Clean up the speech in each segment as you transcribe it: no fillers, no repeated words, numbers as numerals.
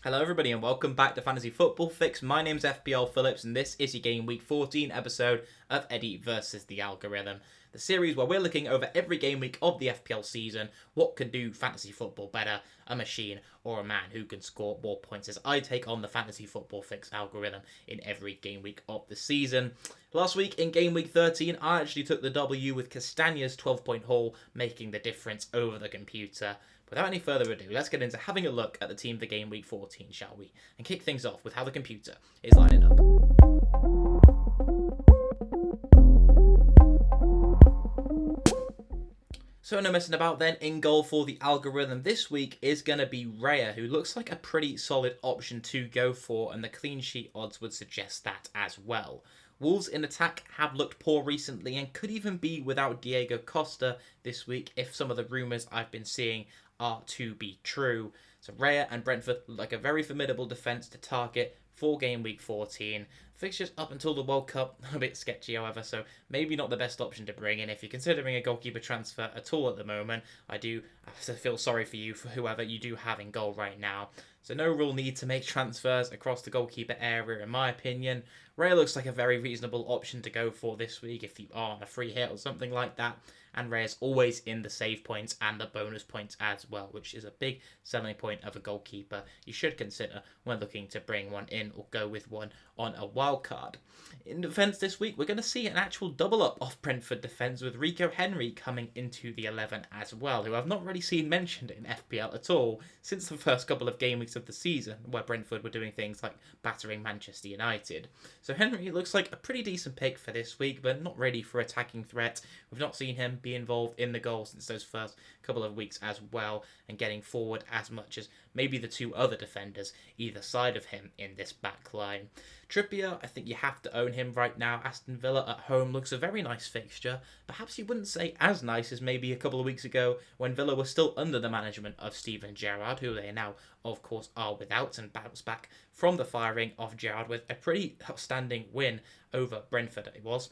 Hello everybody and welcome back to Fantasy Football Fix. My name's FPL Phillips and this is your Game Week 14 episode of Eddie versus the Algorithm. The series where we're looking over every game week of the FPL season, what can do fantasy football better, a machine or a man who can score more points as I take on the Fantasy Football Fix algorithm in every game week of the season. Last week in Game Week 13, I actually took the W with Castagna's 12-point haul, making the difference over the computer. Without any further ado, let's get into having a look at the team for Game Week 14, shall we? And kick things off with how the computer is lining up. So no messing about then, in goal for the algorithm this week is going to be Raya, who looks like a pretty solid option to go for, and the clean sheet odds would suggest that as well. Wolves in attack have looked poor recently and could even be without Diego Costa this week if some of the rumours I've been seeing are to be true. So Raya and Brentford look like a very formidable defence to target for Game Week 14. Fixtures up until the World Cup, a bit sketchy however, so maybe not the best option to bring in. If you're considering a goalkeeper transfer at all at the moment, I do have to feel sorry for you for whoever you do have in goal right now. So no real need to make transfers across the goalkeeper area in my opinion. Raya looks like a very reasonable option to go for this week if you are on a free hit or something like that. And Raya's always in the save points and the bonus points as well, which is a big selling point of a goalkeeper you should consider when looking to bring one in or go with one on a wild card. In defence this week, we're going to see an actual double up of Brentford defence with Rico Henry coming into the 11 as well, who I've not really seen mentioned in FPL at all since the first couple of game weeks of the season, where Brentford were doing things like battering Manchester United. So Henry looks like a pretty decent pick for this week, but not ready for attacking threat. We've not seen him be involved in the goal since those first couple of weeks as well, and getting forward as much as maybe the two other defenders either side of him in this back line. Trippier, I think you have to own him right now. Aston Villa at home looks a very nice fixture. Perhaps you wouldn't say as nice as maybe a couple of weeks ago when Villa was still under the management of Steven Gerrard, who they now, of course, are without, and bounce back from the firing of Gerrard with a pretty outstanding win over Brentford it was.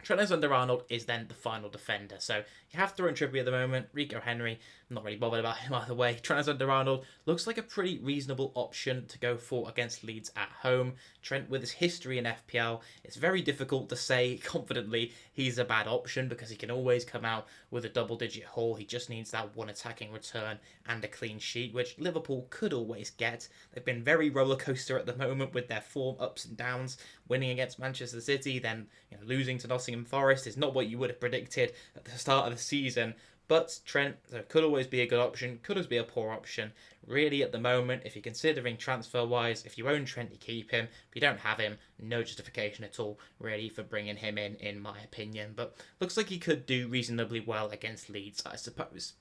Trent Alexander-Arnold is then the final defender. So you have to run Trippier at the moment. Rico Henry, I'm not really bothered about him either way. Trent Alexander-Arnold looks like a pretty reasonable option to go for against Leeds at home. Trent, with his history in FPL, it's very difficult to say confidently he's a bad option because he can always come out with a double-digit haul. He just needs that one attacking return and a clean sheet, which Liverpool could always get. They've been very rollercoaster at the moment with their form ups and downs, winning against Manchester City, then losing to Nottingham Forest is not what you would have predicted at the start of the season. But Trent could always be a good option, could always be a poor option. Really, at the moment, if you're considering transfer-wise, if you own Trent, you keep him. If you don't have him, no justification at all, really, for bringing him in my opinion. But looks like he could do reasonably well against Leeds, I suppose.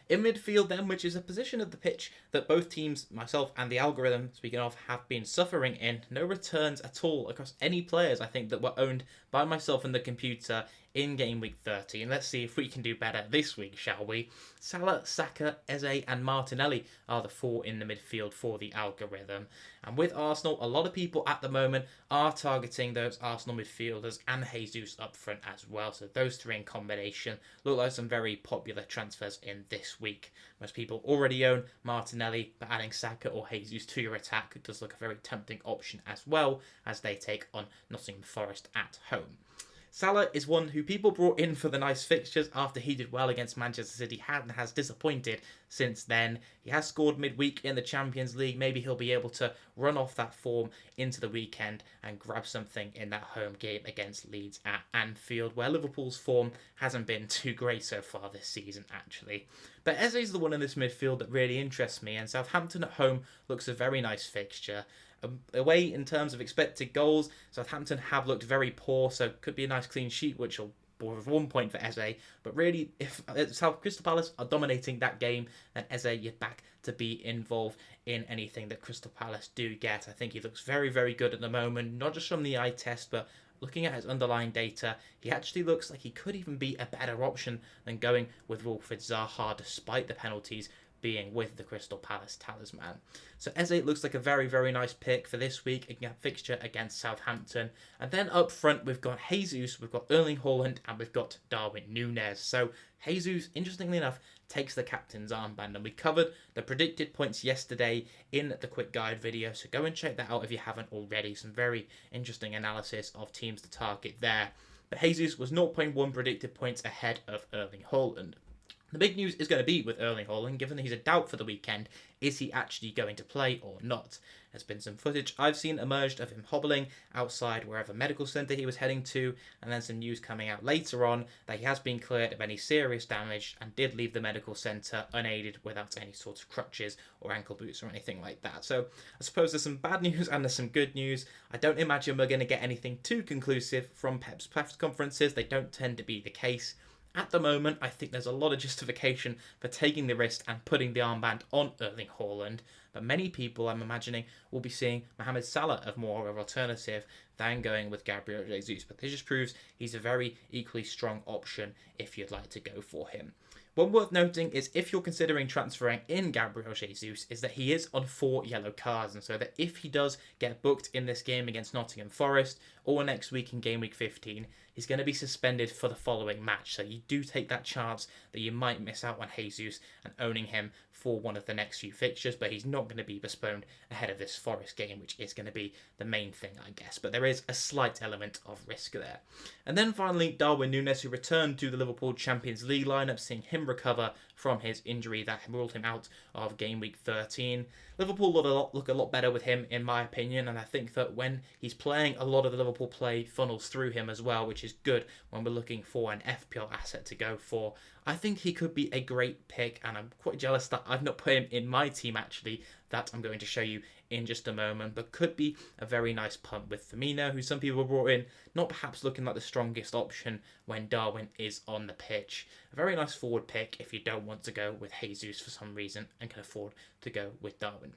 In midfield then, which is a position of the pitch that both teams, myself and the algorithm, speaking of, have been suffering in. No returns at all across any players, I think, that were owned by myself and the computer in Game Week 30. And let's see if we can do better this week, shall we? Salah, Saka, Eze and Martinelli are the four in the midfield for the algorithm. And with Arsenal, a lot of people at the moment are targeting those Arsenal midfielders and Jesus up front as well. So those three in combination look like some very popular transfers in this week. Most people already own Martinelli, but adding Saka or Jesus to your attack does look a very tempting option as well as they take on Nottingham Forest at home. Salah is one who people brought in for the nice fixtures after he did well against Manchester City and has disappointed since then. He has scored midweek in the Champions League. Maybe he'll be able to run off that form into the weekend and grab something in that home game against Leeds at Anfield, where Liverpool's form hasn't been too great so far this season, actually. But Eze is the one in this midfield that really interests me, and Southampton at home looks a very nice fixture. Away in terms of expected goals, Southampton have looked very poor, so could be a nice clean sheet, which will with 1 point for Eze. But really, if Crystal Palace are dominating that game, then Eze, you're back to be involved in anything that Crystal Palace do get. I think he looks very, very good at the moment, not just from the eye test, but looking at his underlying data, he actually looks like he could even be a better option than going with Wilfried Zaha, despite the penalties being with the Crystal Palace talisman. So Eze looks like a very, very nice pick for this week, a fixture against Southampton. And then up front, we've got Jesus, we've got Erling Haaland, and we've got Darwin Núñez. So Jesus, interestingly enough, takes the captain's armband, and we covered the predicted points yesterday in the quick guide video, so go and check that out if you haven't already. Some very interesting analysis of teams to target there. But Jesus was 0.1 predicted points ahead of Erling Haaland. The big news is going to be with Erling Haaland, given that he's a doubt for the weekend. Is he actually going to play or not? There's been some footage I've seen emerged of him hobbling outside wherever medical centre he was heading to, and then some news coming out later on that he has been cleared of any serious damage and did leave the medical centre unaided without any sort of crutches or ankle boots or anything like that. So I suppose there's some bad news and there's some good news. I don't imagine we're going to get anything too conclusive from Pep's press conferences. They don't tend to be the case. At the moment, I think there's a lot of justification for taking the risk and putting the armband on Erling Haaland, but many people, I'm imagining, will be seeing Mohamed Salah as more of an alternative than going with Gabriel Jesus. But this just proves he's a very equally strong option if you'd like to go for him. One worth noting is if you're considering transferring in Gabriel Jesus is that he is on 4 yellow cards, and so that if he does get booked in this game against Nottingham Forest or next week in game week 15, he's going to be suspended for the following match. So you do take that chance that you might miss out on Jesus and owning him for one of the next few fixtures, but he's not going to be postponed ahead of this Forest game, which is going to be the main thing, I guess. But there is a slight element of risk there. And then finally, Darwin Núñez, who returned to the Liverpool Champions League lineup, seeing him recover from his injury that ruled him out of game week 13. Liverpool look a lot better with him, in my opinion, and I think that when he's playing, a lot of the Liverpool play funnels through him as well, which is good when we're looking for an FPL asset to go for. I think he could be a great pick, and I'm quite jealous that I've not put him in my team, actually, that I'm going to show you in just a moment, but could be a very nice punt with Firmino, who some people brought in, not perhaps looking like the strongest option when Darwin is on the pitch. A very nice forward pick if you don't want to go with Jesus for some reason and can afford to go with Darwin.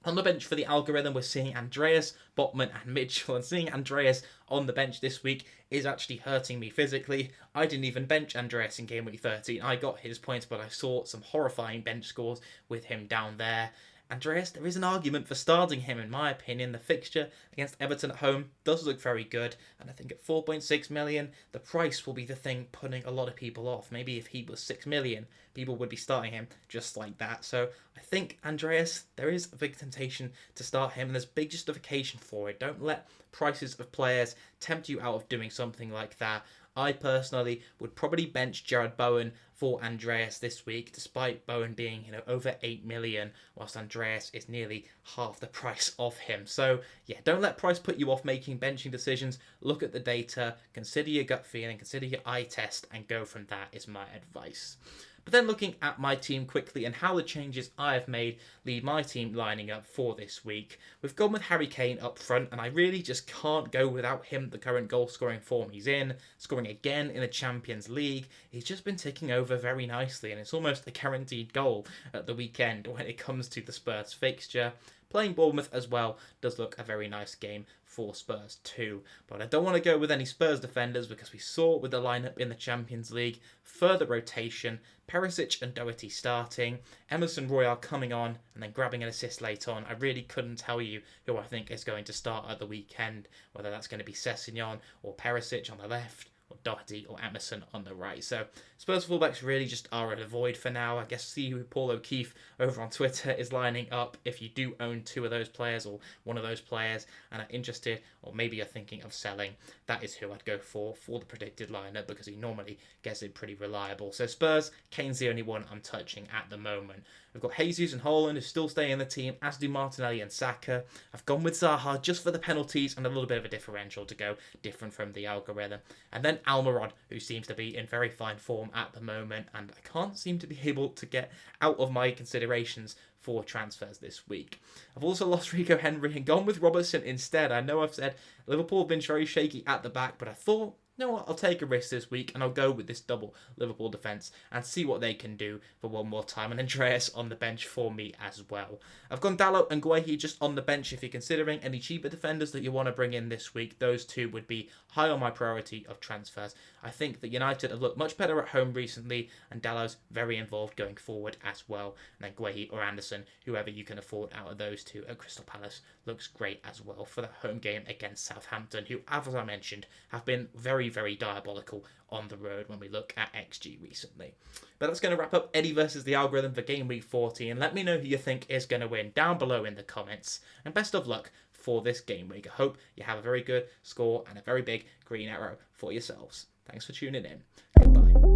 On the bench for the algorithm, we're seeing Andreas, Botman and Mitchell, and seeing Andreas on the bench this week is actually hurting me physically. I didn't even bench Andreas in game week 13. I got his points, but I saw some horrifying bench scores with him down there. Andreas, there is an argument for starting him, in my opinion. The fixture against Everton at home does look very good, and I think at 4.6 million, the price will be the thing putting a lot of people off. Maybe if he was 6 million, people would be starting him just like that. So I think Andreas, there is a big temptation to start him, and there's big justification for it. Don't let prices of players tempt you out of doing something like that. I personally would probably bench Jared Bowen for Andreas this week, despite Bowen being, over 8 million, whilst Andreas is nearly half the price of him. So, yeah, don't let price put you off making benching decisions. Look at the data, consider your gut feeling, consider your eye test, and go from that is my advice. But then looking at my team quickly and how the changes I have made lead my team lining up for this week. We've gone with Harry Kane up front, and I really just can't go without him, the current goal-scoring form he's in, scoring again in the Champions League. He's just been ticking over very nicely, and it's almost a guaranteed goal at the weekend when it comes to the Spurs fixture. Playing Bournemouth as well does look a very nice game for Spurs too. But I don't want to go with any Spurs defenders because we saw with the lineup in the Champions League, further rotation, Perisic and Doherty starting, Emerson Royal coming on and then grabbing an assist late on. I really couldn't tell you who I think is going to start at the weekend, whether that's going to be Sessegnon or Perisic on the left, or Doherty or Emerson on the right. So Spurs fullbacks really just are at a void for now. I guess see who Paul O'Keefe over on Twitter is lining up if you do own 2 of those players or one of those players and are interested, or maybe you're thinking of selling. That is who I'd go for the predicted lineup because he normally gets it pretty reliable. So Spurs, Kane's the only one I'm touching at the moment. We've got Jesus and Haaland who still stay in the team, as do Martinelli and Saka. I've gone with Zaha just for the penalties and a little bit of a differential to go different from the algorithm. And then Almiron, who seems to be in very fine form at the moment, and I can't seem to be able to get out of my considerations for transfers this week. I've also lost Rico Henry and gone with Robertson instead. I know I've said Liverpool have been very shaky at the back, but I thought, you know what, I'll take a risk this week and I'll go with this double Liverpool defence and see what they can do for one more time. And Andreas on the bench for me as well. I've gone Dalot and Guehi just on the bench. If you're considering any cheaper defenders that you want to bring in this week, those two would be high on my priority of transfers. I think that United have looked much better at home recently, and Dalot's very involved going forward as well. And then Guehi or Anderson, whoever you can afford out of those two at Crystal Palace, looks great as well for the home game against Southampton, who, as I mentioned, have been very, very diabolical on the road when we look at XG recently. But that's going to wrap up Eddie versus the algorithm for game week 14. Let me know who you think is going to win down below in the comments. And best of luck for this game week. I hope you have a very good score and a very big green arrow for yourselves. Thanks for tuning in. Goodbye.